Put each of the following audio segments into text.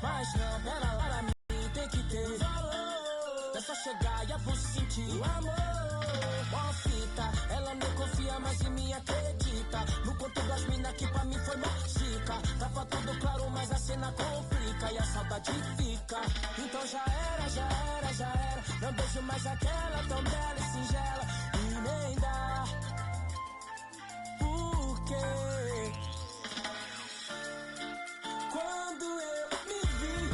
Mas não, pera lá, pra mim tem que ter valor. É só chegar e a pulso sentir o amor. Ó fita, ela não confia mais em mim, acredita. No conto das minas que pra mim foi mó chica. Tava tudo claro, mas a cena complica e a saudade fica. Então já era, já era, já era. Não beijo mais aquela tão bela e singela. E nem dá. Por quê? Quando eu me vi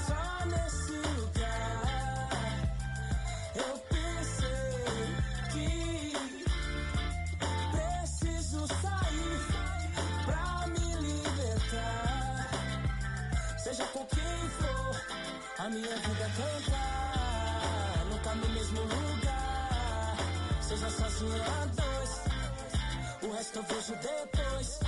só nesse lugar, eu pensei que preciso sair pra me libertar. Seja com quem for, a minha vida cantar. Nunca no mesmo lugar, seja sozinho a dois. O resto eu vejo depois.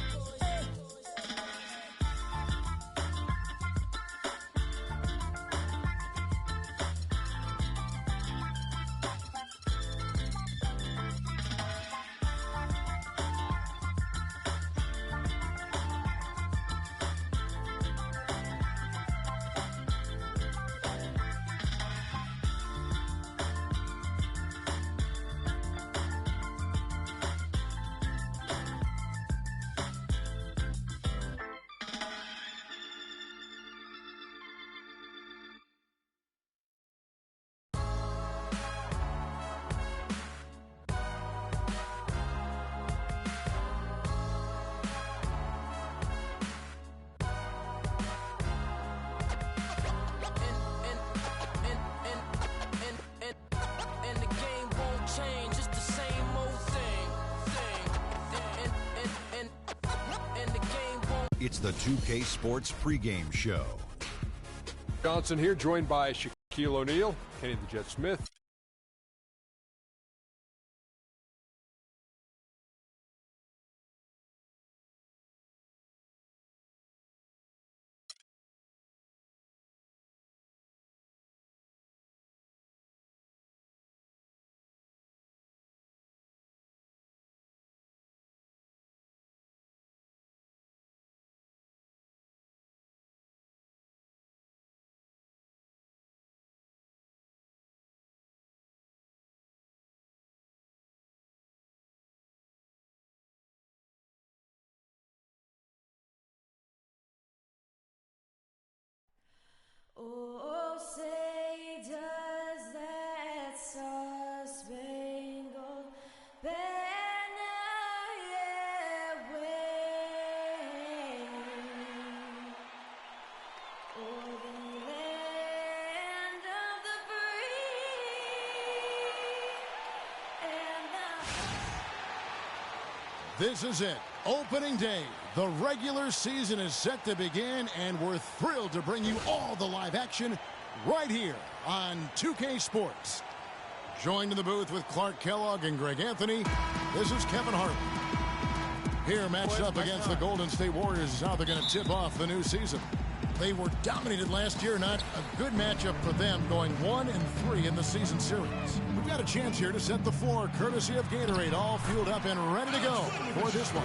It's the 2K Sports pregame show. Johnson here, joined by Shaquille O'Neal, Kenny the Jet Smith. Oh, say does that star-spangled banner yet wave o'er the land of the free and the... This is it. Opening day. The regular season is set to begin, and we're thrilled to bring you all the live action right here on 2K Sports. Joined in the booth with Clark Kellogg and Greg Anthony, this is Kevin Harlan. Here matched up against the Golden State Warriors is how they're going to tip off the new season. They were dominated last year, not a good matchup for them, going 1-3 in the season series. We've got a chance here to set the floor, courtesy of Gatorade, all fueled up and ready to go for this one.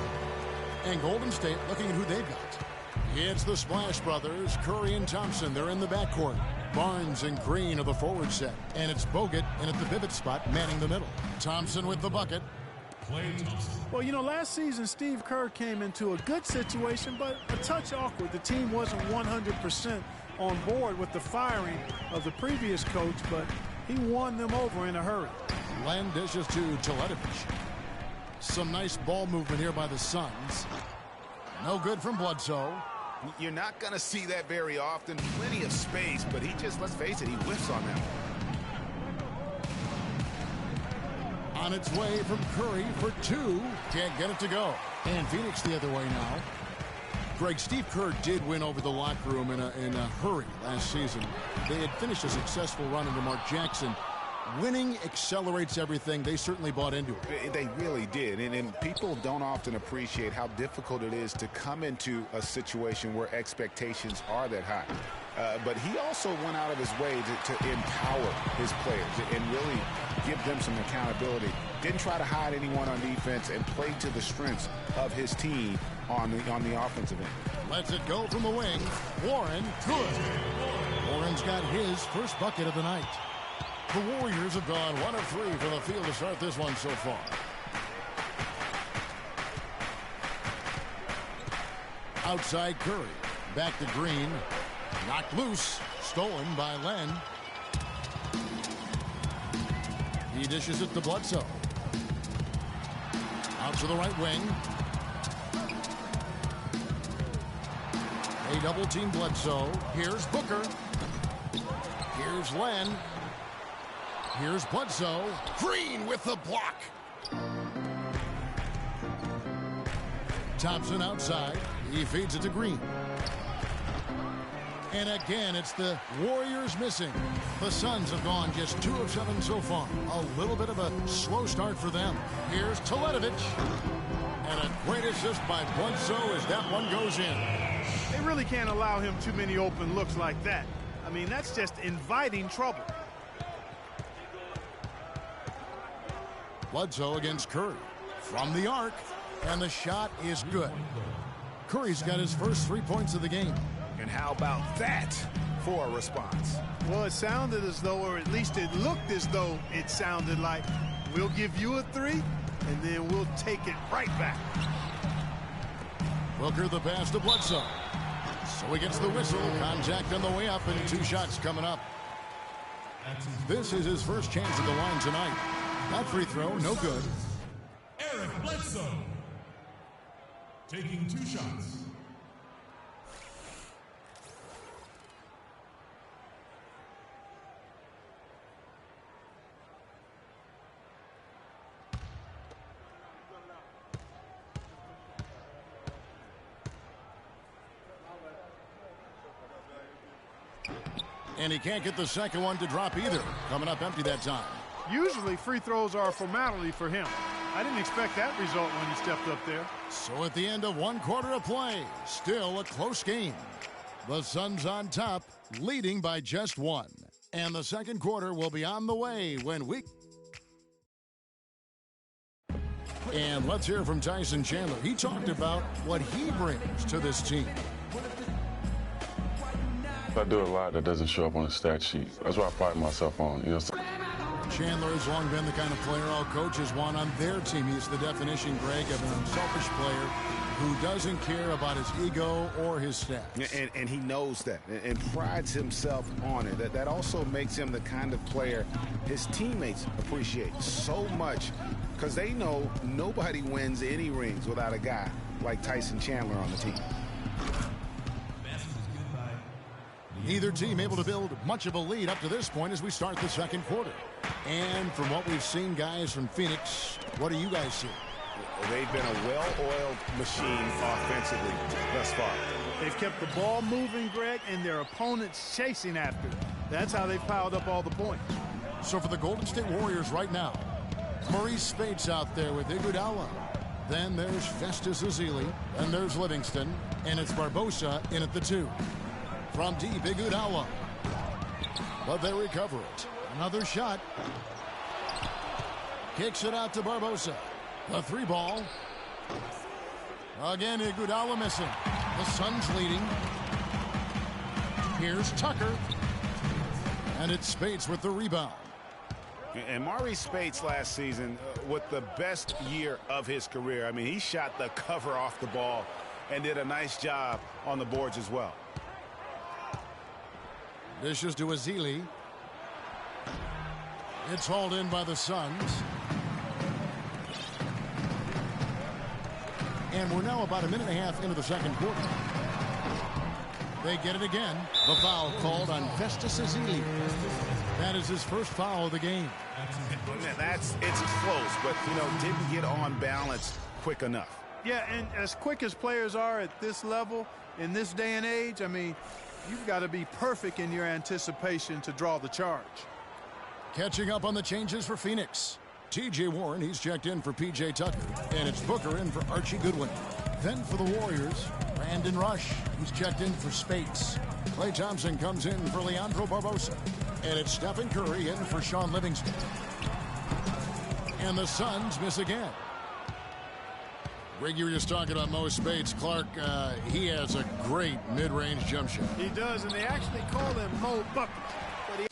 And Golden State looking at who they've got. It's the Splash Brothers, Curry and Thompson. They're in the backcourt. Barnes and Green are the forward set. And it's Bogut in at the pivot spot, manning the middle. Thompson with the bucket. Well, you know, last season, Steve Kerr came into a good situation, but a touch awkward. The team wasn't 100% on board with the firing of the previous coach, but he won them over in a hurry. Len dishes to Teletovic. Some nice ball movement here by the Suns. No good from Bledsoe. You're not going to see that very often. Plenty of space, but he just, let's face it, he whiffs on that one. On its way from Curry for two. Can't get it to go. And Phoenix the other way now. Greg, Steve Kerr did win over the locker room in a hurry last season. They had finished a successful run under Mark Jackson. Winning accelerates everything. They certainly bought into it. They really did. And people don't often appreciate how difficult it is to come into a situation where expectations are that high. But he also went out of his way to empower his players and really give them some accountability. Didn't try to hide anyone on defense and played to the strengths of his team on the offensive end. Lets it go from the wing. Warren, good. Warren's got his first bucket of the night. The Warriors have gone 1 of 3 from the field to start this one so far. Outside Curry. Back to Green. Knocked loose. Stolen by Len. He dishes it to Bledsoe. Out to the right wing. They double team Bledsoe. Here's Booker. Here's Len. Here's Bledsoe. Green with the block. Thompson outside. He feeds it to Green. And again, it's the Warriors missing. The Suns have gone just 2 of 7 so far. A little bit of a slow start for them. Here's Teletovic. And a great assist by Bledsoe as that one goes in. They really can't allow him too many open looks like that. I mean, that's just inviting trouble. Bledsoe against Curry. From the arc. And the shot is good. Curry's got his first 3 points of the game. And how about that for a response? Well, it sounded as though, or at least it looked as though it sounded like, we'll give you a 3, and then we'll take it right back. Booker the pass to Bledsoe. So he gets the whistle. Contact on the way up, and 2 shots coming up. This is his first chance at the line tonight. That free throw, no good. Eric Bledsoe taking 2 shots. And he can't get the second one to drop either. Coming up empty that time. Usually free throws are a formality for him. I didn't expect that result when he stepped up there. So at the end of 1 quarter of play, still a close game. The Suns on top, leading by just 1. And the second quarter will be on the way when we... And let's hear from Tyson Chandler. He talked about what he brings to this team. I do a lot that doesn't show up on the stat sheet. That's what I pride myself on. Chandler has long been the kind of player all coaches want on their team. He's the definition, Greg, of an unselfish player who doesn't care about his ego or his stats. And he knows that and prides himself on it. That also makes him the kind of player his teammates appreciate so much because they know nobody wins any rings without a guy like Tyson Chandler on the team. Neither team able to build much of a lead up to this point as we start the second quarter. And from what we've seen, guys, from Phoenix, what do you guys see? They've been a well-oiled machine offensively thus far. They've kept the ball moving, Greg, and their opponents chasing after it. That's how they piled up all the points. So for the Golden State Warriors right now, Maurice Speights out there with Iguodala. Then there's Festus Ezeli. Then there's Livingston. And it's Barbosa in at the 2. From deep, Iguodala. But they recover it. Another shot. Kicks it out to Barbosa. The 3 ball. Again, Iguodala missing. The Suns leading. Here's Tucker. And it's Speights with the rebound. And Maurice Speights last season with the best year of his career. I mean, he shot the cover off the ball and did a nice job on the boards as well. Dishes to Ezeli. It's hauled in by the Suns. And we're now about a minute and a half into the second quarter. They get it again. The foul called on Festus Ezeli. That is his first foul of the game. It's close, but, didn't get on balance quick enough. Yeah, and as quick as players are at this level, in this day and age, I mean, you've got to be perfect in your anticipation to draw the charge. Catching up on the changes for Phoenix. T.J. Warren, he's checked in for P.J. Tucker. And it's Booker in for Archie Goodwin. Then for the Warriors, Brandon Rush. He's checked in for Speights. Klay Thompson comes in for Leandro Barbosa. And it's Stephen Curry in for Sean Livingston. And the Suns miss again. Greg, you were just talking about Mo Spates. Clark, he has a great mid-range jump shot. He does, and they actually call him Mo Bucket. But he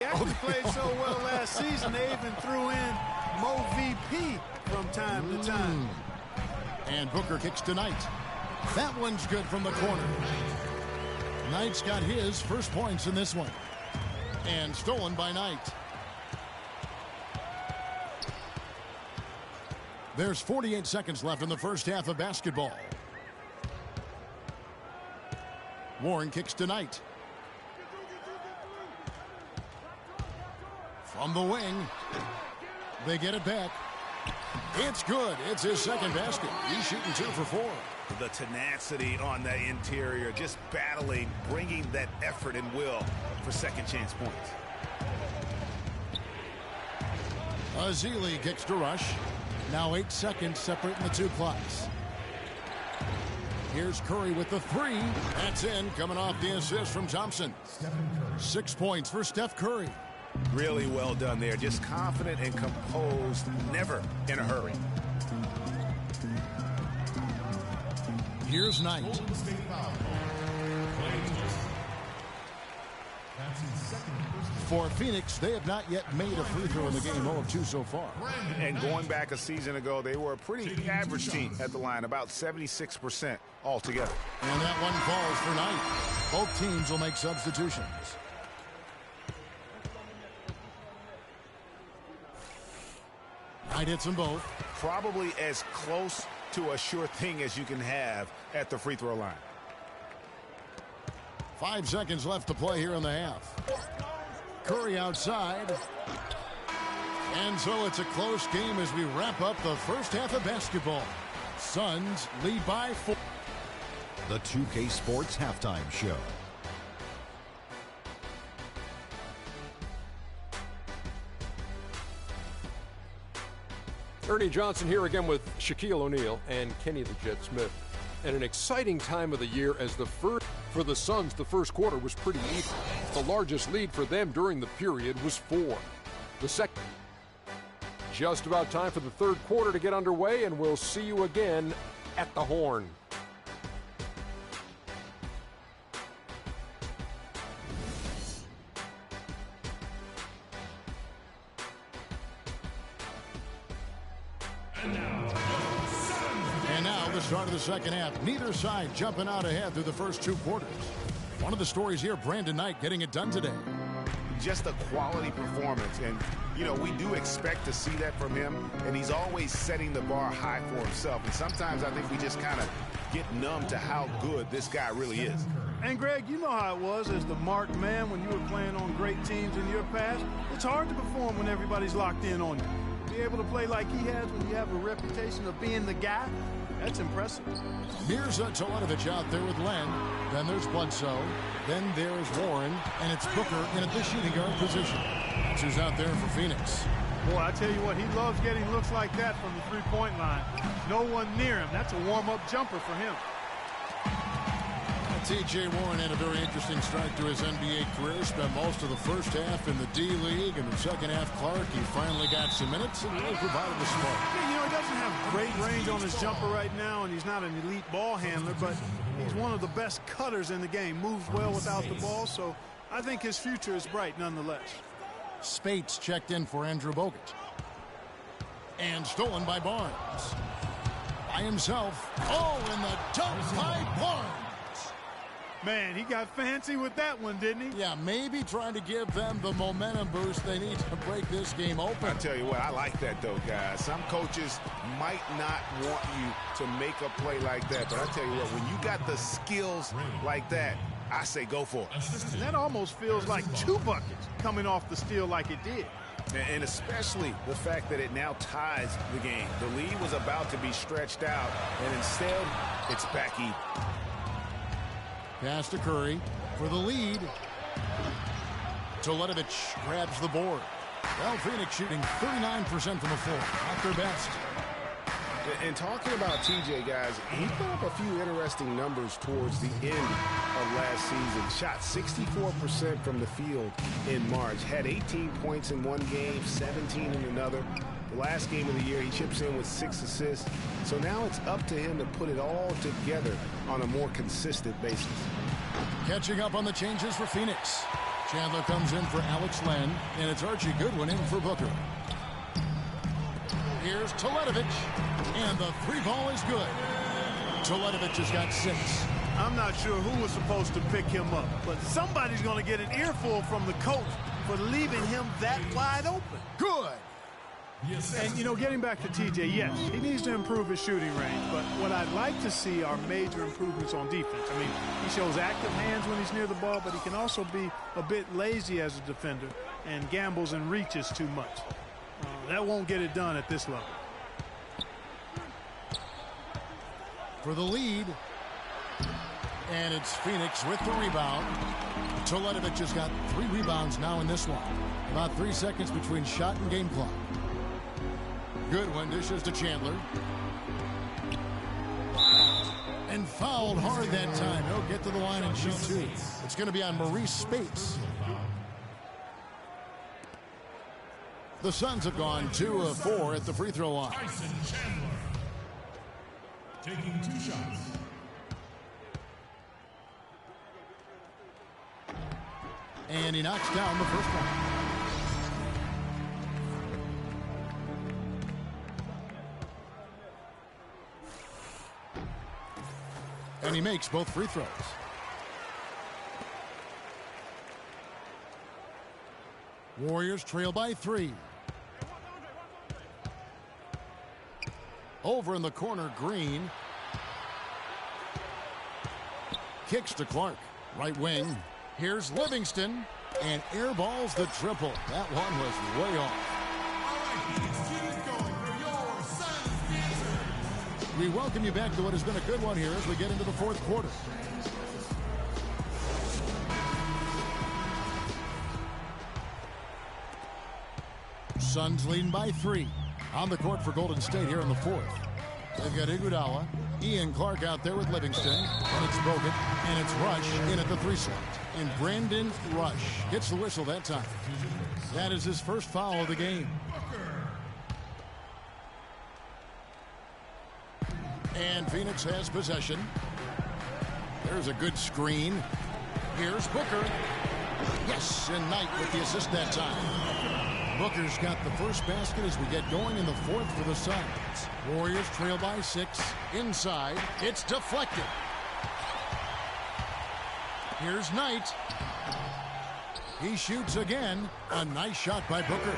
actually played so well last season, they even threw in Mo VP from time to time. And Booker kicks to Knight. That one's good from the corner. Knight's got his first points in this one. And stolen by Knight. There's 48 seconds left in the first half of basketball. Warren kicks to Knight. From the wing. They get it back. It's good. It's his second basket. He's shooting 2 for 4. The tenacity on the interior, just battling, bringing that effort and will for second chance points. Azili kicks to Rush. Now 8 seconds separating the two clocks. Here's Curry with the 3. That's in, coming off the assist from Thompson. 6 points for Steph Curry. Really well done there. Just confident and composed, never in a hurry. Here's Knight. For Phoenix, they have not yet made a free throw in the game. 0 of 2 so far. And going back a season ago, they were a pretty average team at the line, about 76% altogether. And that one falls for Knight. Both teams will make substitutions. Knight hits them both. Probably as close to a sure thing as you can have at the free throw line. 5 seconds left to play here in the half. Curry outside. And so it's a close game as we wrap up the first half of basketball. Suns lead by 4. The 2K Sports Halftime Show. Ernie Johnson here again with Shaquille O'Neal and Kenny the Jet Smith. And an exciting time of the year as for the Suns, the first quarter was pretty even. The largest lead for them during the period was 4. The second. Just about time for the third quarter to get underway, and we'll see you again at the Horn. And now the start of the second half. Neither side jumping out ahead through the first 2 quarters. One of the stories here, Brandon Knight getting it done today. Just a quality performance, and you know, we do expect to see that from him, and he's always setting the bar high for himself, and sometimes I think we just kind of get numb to how good this guy really is. And Greg, you know how it was as the marked man when you were playing on great teams in your past. It's hard to perform when everybody's locked in on you. Be able to play like he has when you have a reputation of being the guy, that's impressive. Mirza Teletovic out there with Len. Then there's Bledsoe. Then there's Warren. And it's Booker in at the shooting guard position. That's who's out there for Phoenix. Boy, I tell you what, he loves getting looks like that from the three-point line. No one near him. That's a warm-up jumper for him. T.J. Warren had a very interesting start to his NBA career. Spent most of the first half in the D-League. In the second half, Clark, he finally got some minutes and really provided the spark. Yeah, you know, he doesn't have great range on his jumper right now, and he's not an elite ball handler, but he's one of the best cutters in the game. Moves well without the ball, so I think his future is bright nonetheless. Spates checked in for Andrew Bogut. And stolen by Barnes. By himself. Oh, and the dunk by Barnes. Man, he got fancy with that one, didn't he? Yeah, maybe trying to give them the momentum boost they need to break this game open. I tell you what, I like that, though, guys. Some coaches might not want you to make a play like that, but I tell you what, when you got the skills like that, I say go for it. And that almost feels like 2 buckets coming off the steal like it did. And especially the fact that it now ties the game. The lead was about to be stretched out, and instead, it's back even. Pass to Curry for the lead. Teletovic grabs the board. Well, Phoenix shooting 39% from the floor. Not their best. And talking about TJ, guys, he put up a few interesting numbers towards the end of last season. Shot 64% from the field in March. Had 18 points in one game, 17 in another. The last game of the year, he chips in with 6 assists. So now it's up to him to put it all together on a more consistent basis. Catching up on the changes for Phoenix. Chandler comes in for Alex Len, and it's Archie Goodwin in for Booker. Here's Teletovic, and the 3-ball is good. Teletovic has got 6. I'm not sure who was supposed to pick him up, but somebody's going to get an earful from the coach for leaving him that wide open. Good. And, you know, getting back to TJ, yes, he needs to improve his shooting range, but what I'd like to see are major improvements on defense. I mean, he shows active hands when he's near the ball, but he can also be a bit lazy as a defender and gambles and reaches too much. That won't get it done at this level. For the lead. And it's Phoenix with the rebound. Teletovic has got 3 rebounds now in this one. About 3 seconds between shot and game clock. Goodwin dishes to Chandler. And fouled hard that time. He'll get to the line and shoot 2. It's going to be on Maurice Spates. The Suns have gone 2 of 4 at the free throw line. Tyson Chandler taking 2 shots. And he knocks down the first one. And he makes both free throws. Warriors trail by 3. Over in the corner, Green. Kicks to Clark. Right wing. Here's Livingston. And airballs the triple. That one was way off. We welcome you back to what has been a good one here as we get into the 4th quarter. Suns leading by 3. On the court for Golden State here in the 4th. They've got Iguodala, Ian Clark out there with Livingston. And it's Bogut. And it's Rush in at the 3 slot. And Brandon Rush gets the whistle that time. That is his first foul of the game. And Phoenix has possession. There's a good screen. Here's Booker. Yes, and Knight with the assist that time. Booker's got the first basket as we get going in the 4th for the Suns. Warriors trail by 6. Inside. It's deflected. Here's Knight. He shoots again. A nice shot by Booker.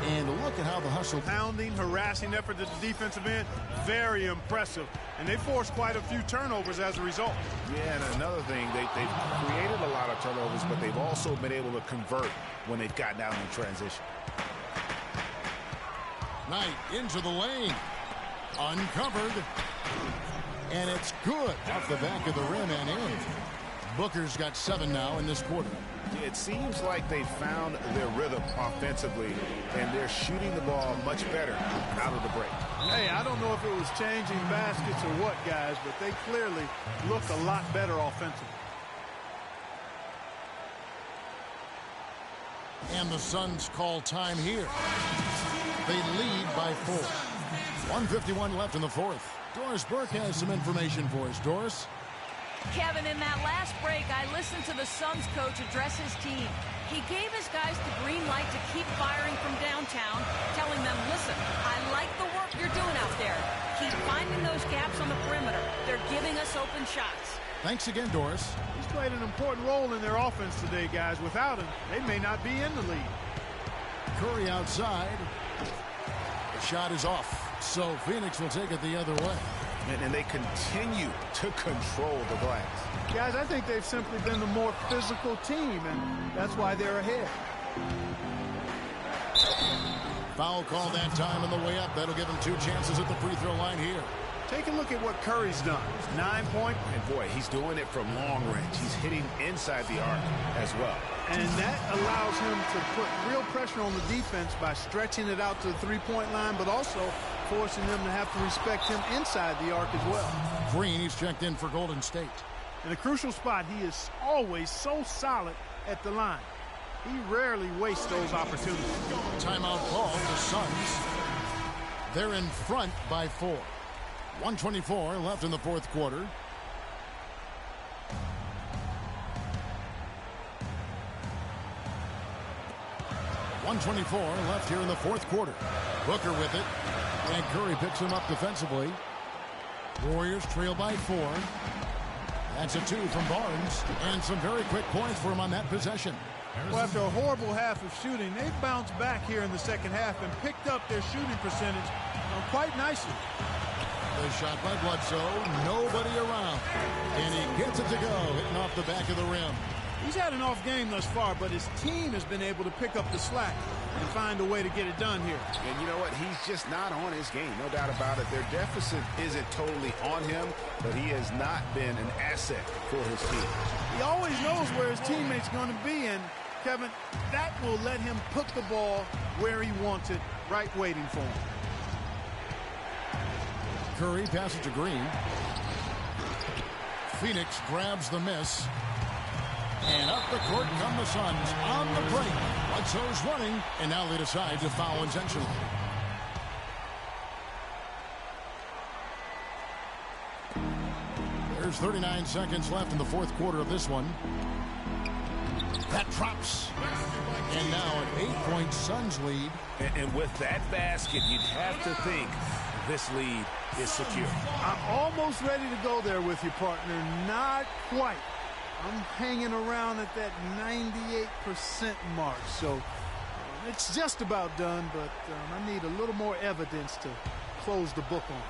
And look at how the hustle. Pounding, harassing effort at the defensive end. Very impressive. And they forced quite a few turnovers as a result. Yeah, and another thing, they've created a lot of turnovers, but they've also been able to convert when they've gotten out in transition. Knight into the lane. Uncovered. And it's good off the back of the rim and in. Booker's got 7 now in this quarter. It seems like they found their rhythm offensively, and they're shooting the ball much better out of the break. Hey, I don't know if it was changing baskets or what, guys, but they clearly look a lot better offensively. And the Suns call time here. They lead by 4. 1:51 left in the fourth. Doris Burke has some information for us. Doris? Kevin, in that last break, I listened to the Suns coach address his team. He gave his guys the green light to keep firing from downtown, telling them, listen, I like the work you're doing out there. Keep finding those gaps on the perimeter. They're giving us open shots. Thanks again, Doris. He's played an important role in their offense today, guys. Without him, they may not be in the lead. Curry outside. The shot is off, so Phoenix will take it the other way. And they continue to control the glass. Guys, I think they've simply been the more physical team, and that's why they're ahead. Foul call that time on the way up. That'll give him 2 chances at the free throw line here. Take a look at what Curry's done. 9-point. And boy, he's doing it from long range. He's hitting inside the arc as well. And that allows him to put real pressure on the defense by stretching it out to the three-point line, but also forcing them to have to respect him inside the arc as well. Green, he's checked in for Golden State. In a crucial spot, he is always so solid at the line. He rarely wastes those opportunities. Timeout call, the Suns. They're in front by 4. 1:24 left in the fourth quarter. .124 left here in the fourth quarter. Booker with it. And Curry picks him up defensively. Warriors trail by 4. That's a 2 from Barnes. And some very quick points for him on that possession. Well, after a horrible half of shooting, they've bounced back here in the second half and picked up their shooting percentage quite nicely. The shot by Bledsoe. Nobody around. And he gets it to go, hitting off the back of the rim. He's had an off game thus far, but his team has been able to pick up the slack and find a way to get it done here. And you know what? He's just not on his game. No doubt about it. Their deficit isn't totally on him, but he has not been an asset for his team. He always knows where his teammate's going to be, and Kevin, that will let him put the ball where he wants it, right waiting for him. Curry passes to Green. Phoenix grabs the miss. And up the court come the Suns on the break. Bledsoe's running, and now they decide to foul intentionally. There's 39 seconds left in the fourth quarter of this one. That drops. And now an 8-point Suns lead. And with that basket, you'd have to think this lead is secure. I'm almost ready to go there with you, partner. Not quite. I'm hanging around at that 98% mark, so it's just about done, but I need a little more evidence to close the book on.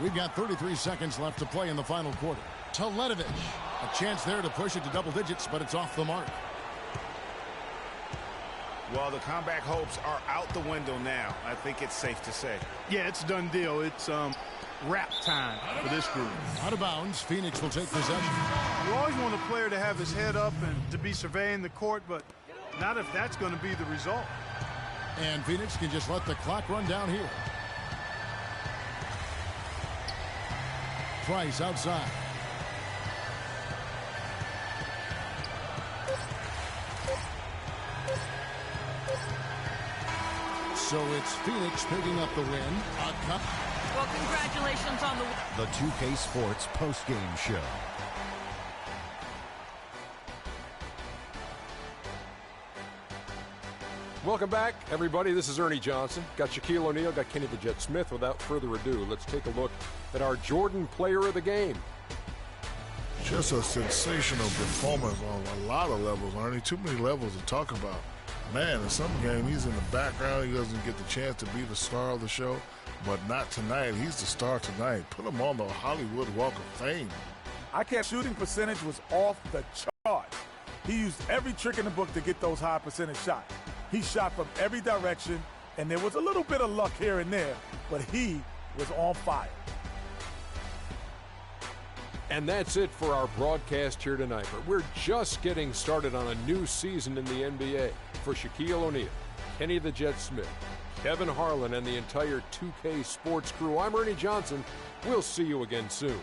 We've got 33 seconds left to play in the final quarter. Teletovic, a chance there to push it to double digits, but it's off the mark. Well, the comeback hopes are out the window now. I think it's safe to say. Yeah, it's a done deal. It's wrap time for this group. Out of bounds, Phoenix will take possession. You always want a player to have his head up and to be surveying the court, but not if that's going to be the result. And Phoenix can just let the clock run down here. Price outside. So it's Phoenix picking up the win. Well, congratulations on the 2K Sports postgame show. Welcome back, everybody. This is Ernie Johnson. Got Shaquille O'Neal, got Kenny the Jet Smith. Without further ado, let's take a look at our Jordan Player of the Game. Just a sensational performance on a lot of levels, Ernie. Too many levels to talk about. Man, in some game, he's in the background. He doesn't get the chance to be the star of the show, but not tonight. He's the star tonight. Put him on the Hollywood Walk of Fame. Shooting percentage was off the charts. He used every trick in the book to get those high percentage shots. He shot from every direction, and there was a little bit of luck here and there, but he was on fire. And that's it for our broadcast here tonight. But we're just getting started on a new season in the NBA. For Shaquille O'Neal, Kenny the Jet Smith, Kevin Harlan, and the entire 2K Sports crew, I'm Ernie Johnson. We'll see you again soon.